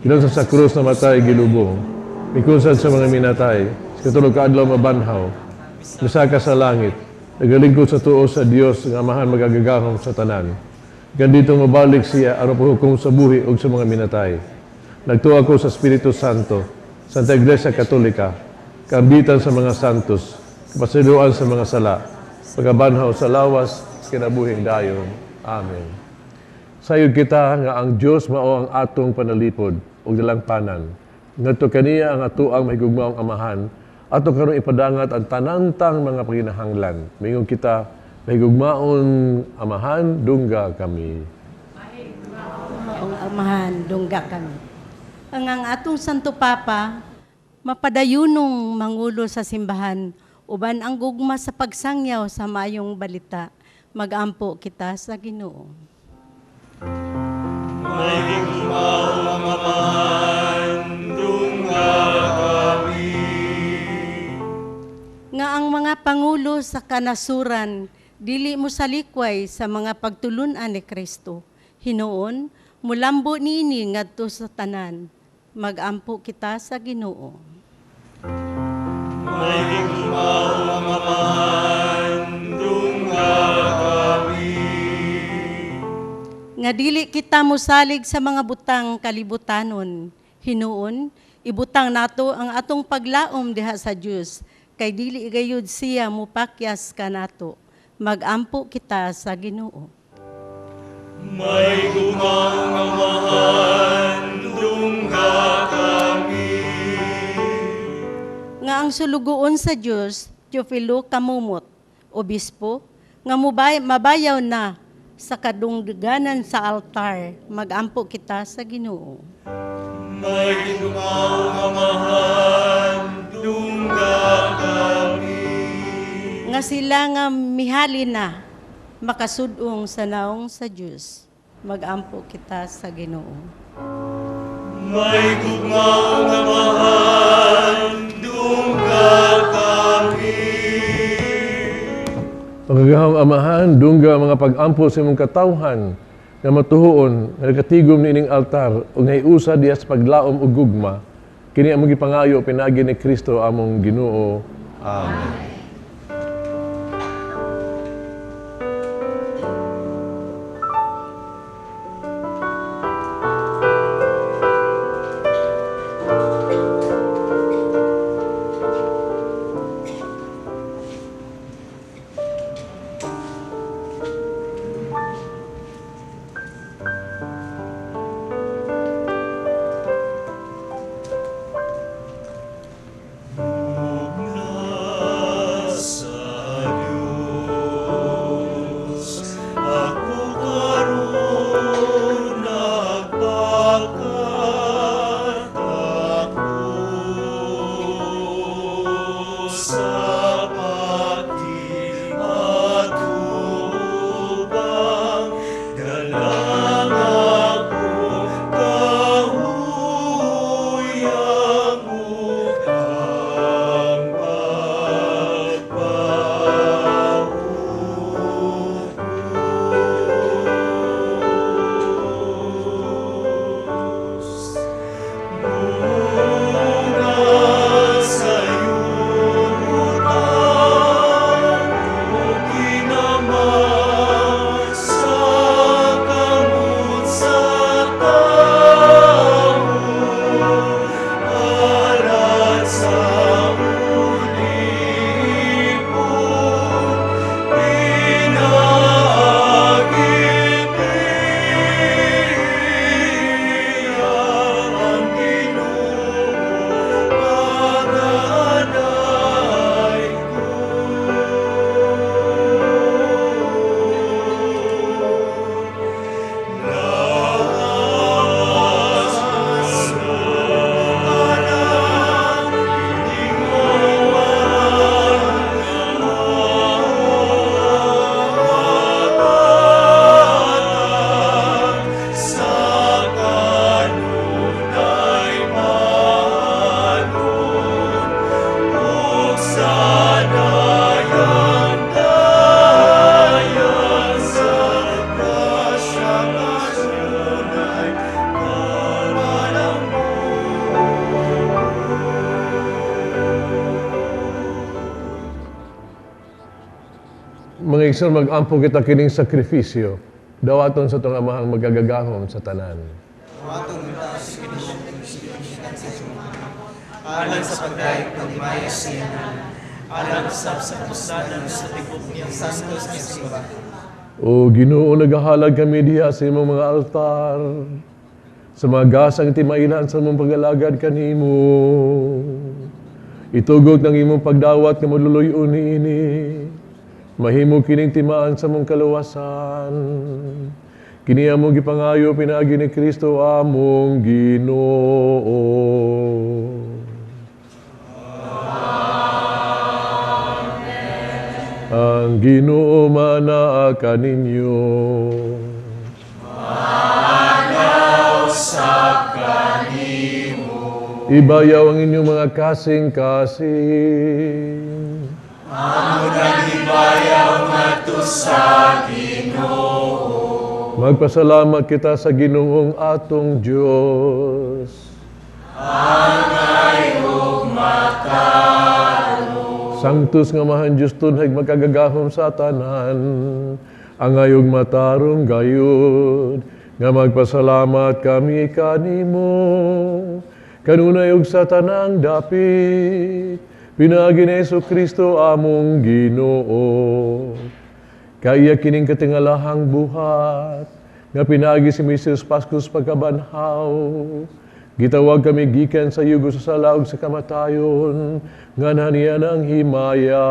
Ginang sa krus na matay gilubong. Mikusad sa mga minatay. Sa katulog kaadlaw mabanhaw. Misaka sa langit. Nagalingkod sa tuo sa Dios nga Amahan magagagahom sa tanan. Gandito mabalik siya aron paghukom sa buhi ug sa mga minatay. Nagtuo ako sa Espiritu Santo, Santa Iglesia Katolika, kaambitan sa mga santos, kapasiluan sa mga sala, pagabanhaw sa lawas, kinabuhing dayon. Amen. Sayod kita nga ang Dios mao ang atong panalipod ug dalangpanan. Ngadto kaniya ang atuang mahigugmaong Amahan, ato karon ipadangat ang tanantang mga paginahanglan. Mingon kita, mahigugmaon Amahan, dungga kami. Ang Amahan, dungga kami. Ang atong Santo Papa, mapadayunong mangulo sa simbahan, uban ang gugma sa pagsangyaw sa mayong balita. Magampo kita sa Ginoo. May higugmaong Amahan, dungga kami. Nga ang mga pangulo sa kanasuran, dili mo salikway sa mga pagtulunan ni Kristo. Hinoon, mulambo niini ngadto sa tanan. Magampo kita sa Ginoo. May higugmaong Amahan, dungga kami. Nga dili kita mosalig sa mga butang kalibutanon. Hinoon, ibutang nato ang atong paglaom diha sa Dios, kay dili gayud siya mupakyas kanato. Magampo kita sa Ginoo. May higugmaong Amahan, dungga kami. Nga ang sulugoon sa Dios, Teofilo Kamumot, obispo, nga mabayaw na sa kadungganan sa altar, magampo kita sa Ginoo. May higugmaong Amahan, dungga kami. Nga sila nga mihali na, makasudong sa naong sa Dios, magampo kita sa Ginoo. May higugmaong Amahan, dungga kami. Pagagahong Amahan, dungga mga pag-ampo sa imong katawhan, nga matuhuon, nga nagatigom niining altar, o nga iusa diya sa paglaom o gugma, kini among gipangayo pinagi ni Kristo among Ginoo. Amen. Isang mag-ampo kita kining sakripisyo, dawaton sa itong amahang magagagahom sa tanan. Alang sa pagdayag ng Maya Siyanan, alang sa pusanan sa tibok niyang santos niya simba. O Ginoo, nagahalag kami diha sa imong mga altar, sa mga gasang timailan sa imong pagalagad kanimo. Itugog ng imong pagdawat nga maluluyon ini, mahimo kining timaan sa mong kaluwasan. Kini among gipangayo pinaagi ni Kristo among Ginoo. Amen. Ang Ginoo manaa kaninyo. Manaw sa kanimo. Ibayaw ang inyong mga kasing-kasing. Amo nang ibayaw ngadto sa Ginoo. Magpasalamat kita sa Ginoong atong Diyos. Angay ug makaro. Sanctus nga mahan Diyos tunhay magkagagahom sa tanan. Angay ug matarong gayud. Nga magpasalamat kami kanimo. Kanunay ug sa tanang dapit. Pinaagi ni Jesucristo among Ginoo. Kaya kining katingalahang buhat, nga pinaagi si Mesias Pascus pagkabanhaw. Gitawag kami gikan sa yugo sa salaog sa kamatayon, nga naniya ng himaya.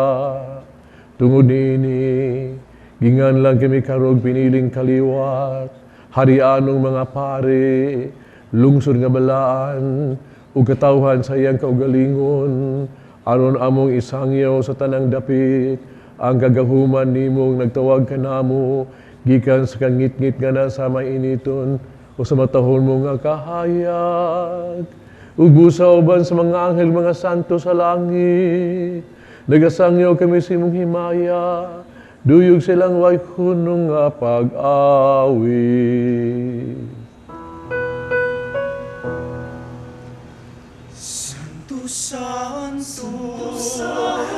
Tungod nini, gingan lang kami karog piniling kaliwat, harianong mga pare, lungsod nga balaan, ug katawhan sa iyang kaugalingon, aron among isangyaw sa tanang dapit, ang gagahuman nimong nagtawag ka namo, gikan sa kangit-ngit nga na sa mainiton, o sa matahon mo nga kahayag. Ug uban sa mga anghel, mga santo sa langit, nagasangyaw kami sa imong himaya, duyog silang way hunong nga pag-awi.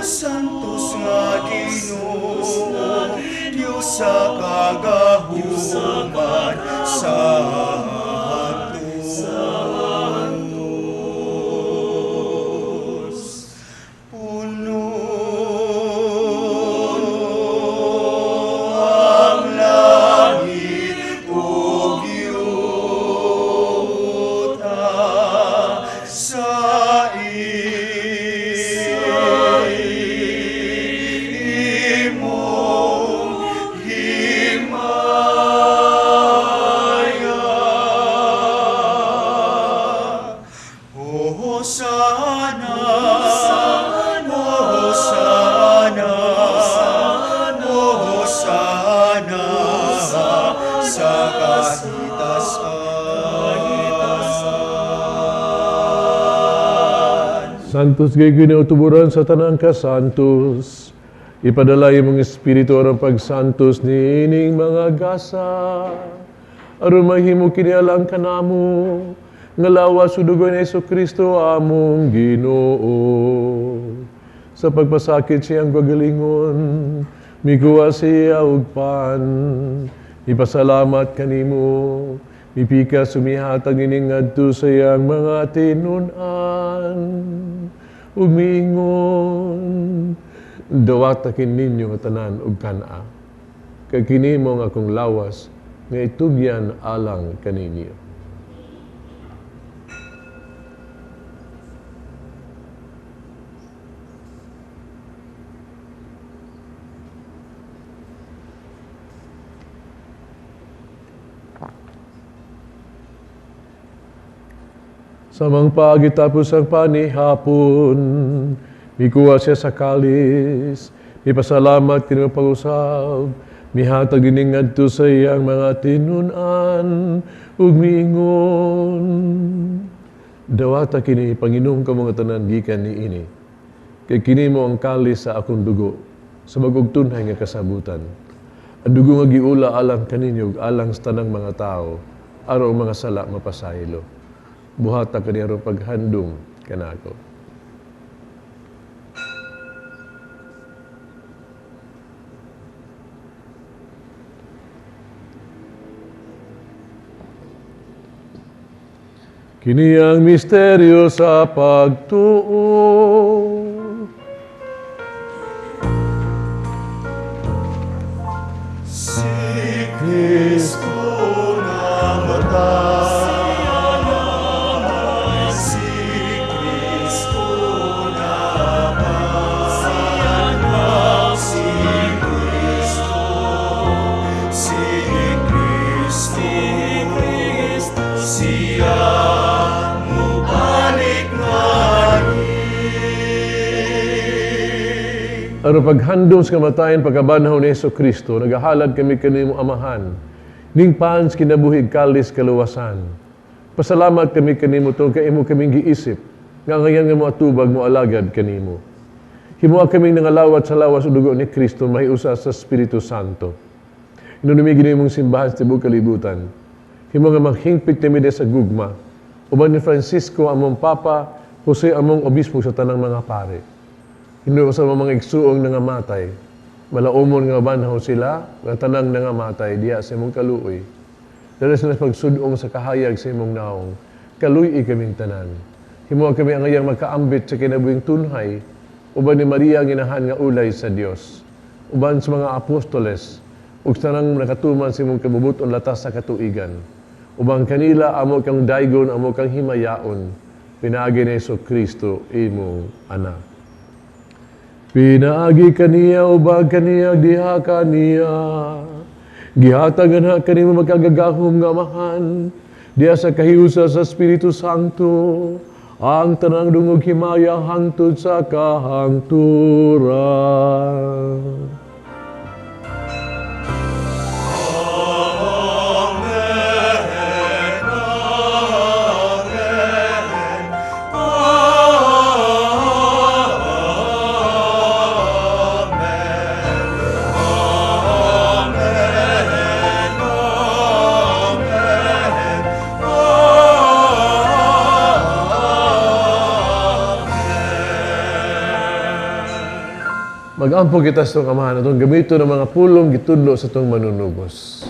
Santos nga Ginoo, Diyos sa kagahuman sa hatos. Puno ang langit ug yuta sa Santos gay ginautuburan sa tanang kasantos. Ipadala imong espiritu aron pagsantos ni ining mga gasa. Aron mahimo kini alang kanamo nga lawas sa dugo ni Jesucristo among Ginoo. Sa pagpasakit siyang gagalingon, mikuha siya og pan. Ipasalamat kanimo. Mipika sumihatag ining ngadto sa iyang mga tinun-an. Umingon, dawatakin ninyo nga tanan og kana. Kay kini mo nga akong lawas nga itugyan alang kaninyo. Samang pagitapos ang panihapon, mikuha siya sa kalis, mipasalamat kini pag-usab, mihatag din ngadto sa iyang mga tinun-an, ug miingon. Dawata kini Panginom ka mga tanan gikan ni ini. Kay kini mo ang kalis sa akong dugo, sa magugtunhay nga kasabutan. Ang dugo nga giula alang kaninyo, alang sa tanang mga tao, aron mga sala mapasaylo. Buhata ka niya paghandong kanako. Kini ang misteryo sa pagtuo. Si Kristo namatay. Si Kristo namatay. Si Kristo. Si Kristo. Siya mubalik lagi. Ano paghandong sa kamatayan pagkabanhaw ni Jesucristo, nagahalad kami kanimo amahan, ning pans kinabuhig kalis kaluwasan. Pasalamat kami kanimo tong kaimo kaming giisip, nga ngayon nga mo atubag mo alagad kanimo. Himuha kaming nangalawat sa lawas o dugo ni Kristo, mahiusa sa Espiritu Santo. Inunumigin mong simbahan sa tibuok kalibutan. Himuha nga maghingpit kami sa gugma, uban ni Francisco among Papa, Jose among Obispo sa tanang mga pare. Hinuwa sa mga igsuong nangamatay, malaumon nga banhaw sila, nga tanang nangamatay, diya sa imong kaluoy. Dahil sila pagsudong sa kahayag sa imong naong, kaluy kaming tanan. Himuha kami ang ngayang magkaambit sa kinabuhing tunhay, uban ni Maria ginahan nga ulay sa Dios, uban sa mga apostoles, ug tanang nakatuman sa imong kabubuton latas sa katuigan. Ubang kanila amo kang daygon, amo kang himayaon, pinaagi ni Jesucristo imong anak. Pinaagi kaniya, ubag kaniya, diha kaniya. Gihatagan ha kanimo magkagagahom nga amahan, diha sa kahiusa sa Espiritu Santo, ang tanang dungog himaya hangtod sa kahangturan. Mag-ampo kita sa itong amahan, itong gamito ng mga pulong gitudlo sa itong manunubos.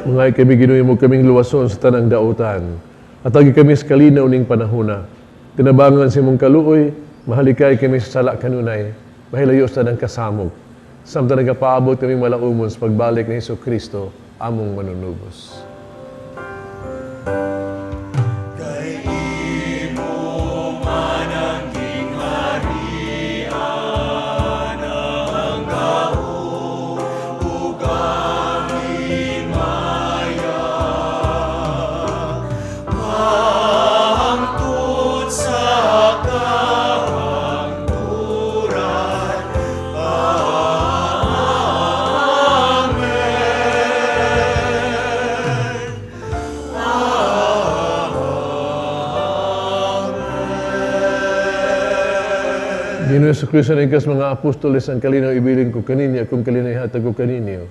Mga kami ginuwi mo kaming luwason sa tanang dautan. At agi kami sa kalinaw ning panahuna. Tinabangan si mong kaluoy, mahalikay kami sa sala kanunay, mahilayo sa tanang kasamok. Samtang nagapaabot kaming malaumon sa pagbalik ni Jesucristo, among manunubos. Ginoong Yesu Kristo na ikas mga apostoles ang kalinaw ibiling ko kanini, akong kalinaw ihatag ko kaninyo.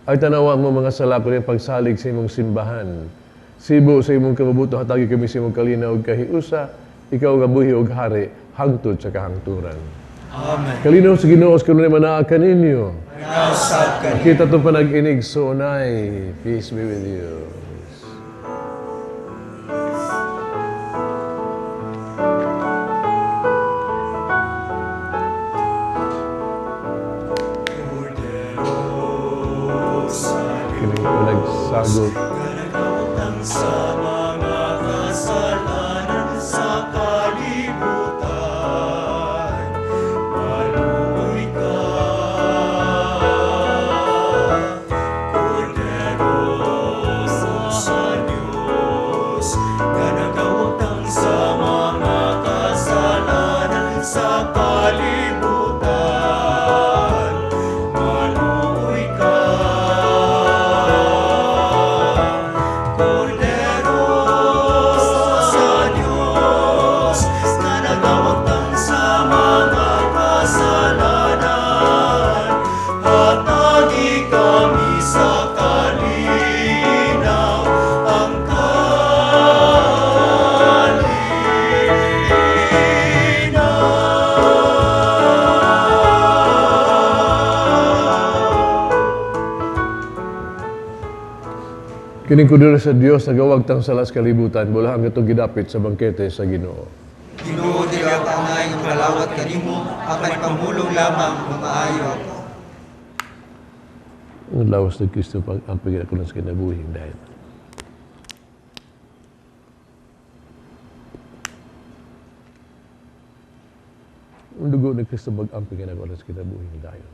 Ay tanawa mo mga sala ko rin pagsalig sa imong simbahan. Sibo sa imong kamabuto, hatagi kami sa imong kalinaw ug kahiusa, ikaw nga buhi ug hari, hangtod sa kahangturan. Amen. Kalinaw sa Ginoo sa kanunay manaa kaninyo. Nausap ka niya. Kita to panag-inig so unay. Peace be with you. Kini ko nagsagot. Kanagawang sa mga kasalanan sa kalibutan. Maluoy ka, Kordero sa Diyos. Kanagawang sa mga kasalanan sa kalibutan. Maluoy ka, Kordero sa Diyos, na nagawagtan sa mga kasalanan. Hatagi kami sa kalinaw, ang Kining kuduro sa Dios nagawag tang salas kalibutan, bulahan nga gidapit sa bangkete sa Ginoo. Ginoo dili panay nga malawat kanimo, apan pamulong lamang mamaayo ako. Ang lawas ni Kristo pag ang pagkira ko lang sa kinabuhing dahil. Ang dugo ni Kristo pag ang pagkira ko lang sa kinabuhing dahil.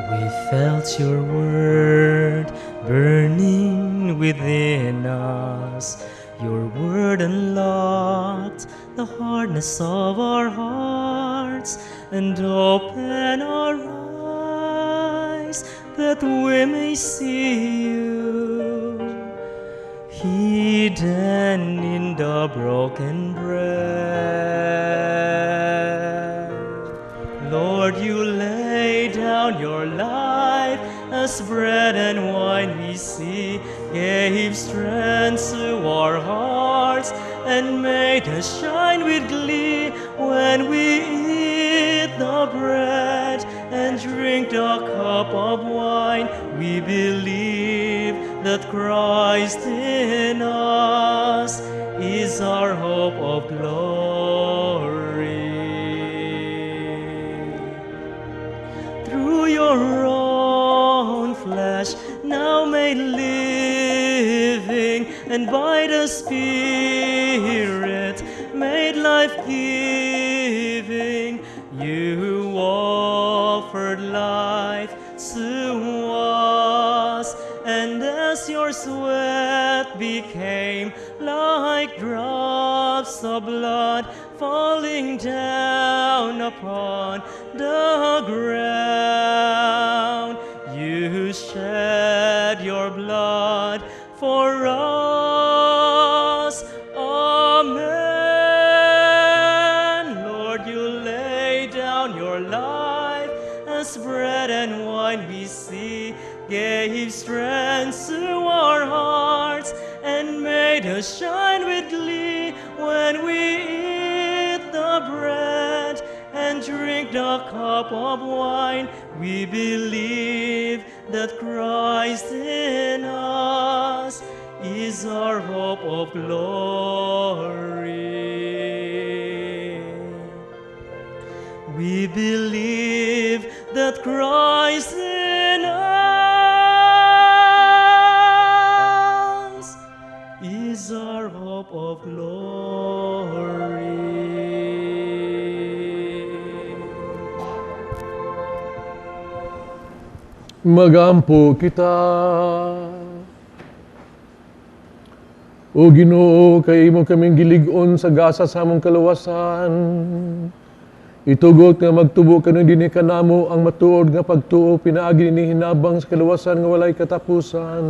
We felt your word burning within us. Your word unlocked the hardness of our hearts and open our eyes that we may see you hidden in the broken bread. Lord, you lay down your life as bread and wine we see, gave strength to our hearts and made us shine with glee when we eat the bread and drink the cup of wine. We believe that Christ in us is our hope of glory. Through your own flesh, now made living, and by the Spirit made life-giving, you offered life to us, and as your sweat became like drops of blood falling down upon the ground, you shed your blood for us. Amen. Lord, you lay down your life as bread and wine we see, gave strength to our hearts and made us shine with glee when we eat the bread and drink the cup of wine. We believe that Christ in us is our hope of glory. We believe that Christ in us is our hope of glory. Magampo kita. O Ginoo, kay imo kaming gilig-on sa gasa sa among kaluwasan. Itugot nga magtubo kanang dinhi kanamo ang matuod nga pagtuo pinaagi ni hinabang sa kaluwasan nga walay katapusan.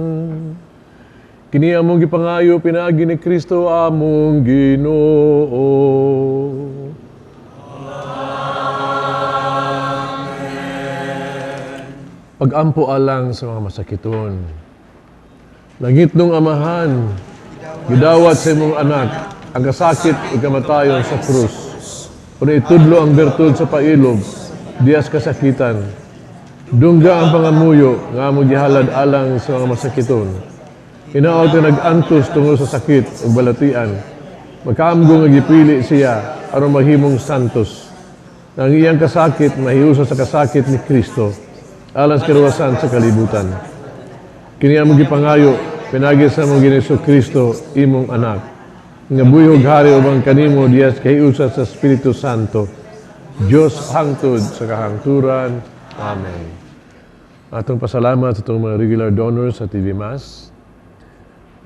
Kini among gipangayo pinaagi ni Kristo among Ginoo. Pag-ampo alang sa mga masakiton. Langit nung amahan, gidawat sa imong anak ang kasakit ug kamatayon sa krus. Kung itudlo ang bertud sa pailob, diyas kasakitan. Dungga ang pangamuyo nga among gihalad alang sa mga masakiton. Hinaot nga nag-antos tungod sa sakit ug balatian. Makaamgo nga gipili siya aron mahimong santos. Ang iyang kasakit mahiusa sa kasakit ni Kristo alang sa kaluwasan sa kalibutan. Kini among gipangayo pinagi sa among Ginoong Kristo imong anak. Nga buyog hari ubang kanimo diyas kahiusa sa Espiritu Santo. Diyos hangtod sa kahangturan. Amen. Atong pasalamat sa itong mga regular donors sa TV Mass.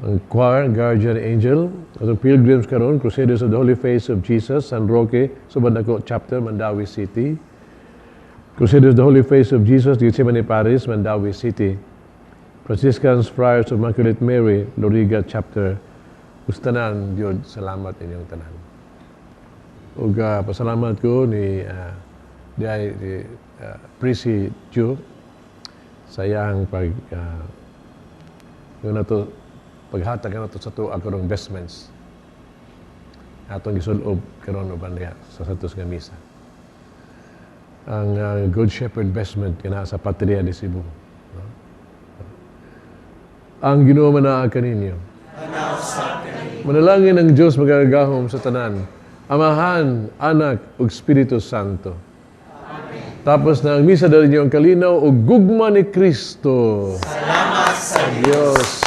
Ang choir, guardian angel, atong pilgrims karon, Crusaders of the Holy Face of Jesus, San Roque, Subandako Chapter, Mandawi City. Crusaders of the Holy Face of Jesus, Gethsemane Paris, Mandawi City. Franciscans Friars of Immaculate Mary, Loriga Chapter. Gustanan, Diyod, salamat inyong tanan. Ug pasalamat ko ni Prissy Chu sa iyang paghatag na to sa to karong vestments. Atong gisulob karon uban diha sa Santos nga misa. Ang Good Shepherd vestment kana sa Patria de Cebu. No? Ang Ginoo manaa kaninyo. Manalangin ang Diyos magagahom sa tanan, Amahan, Anak, ug Espiritu Santo. Amen. Tapos na ang misa dali niyo ang kalinaw ug gugma ni Kristo. Salamat sa Diyos.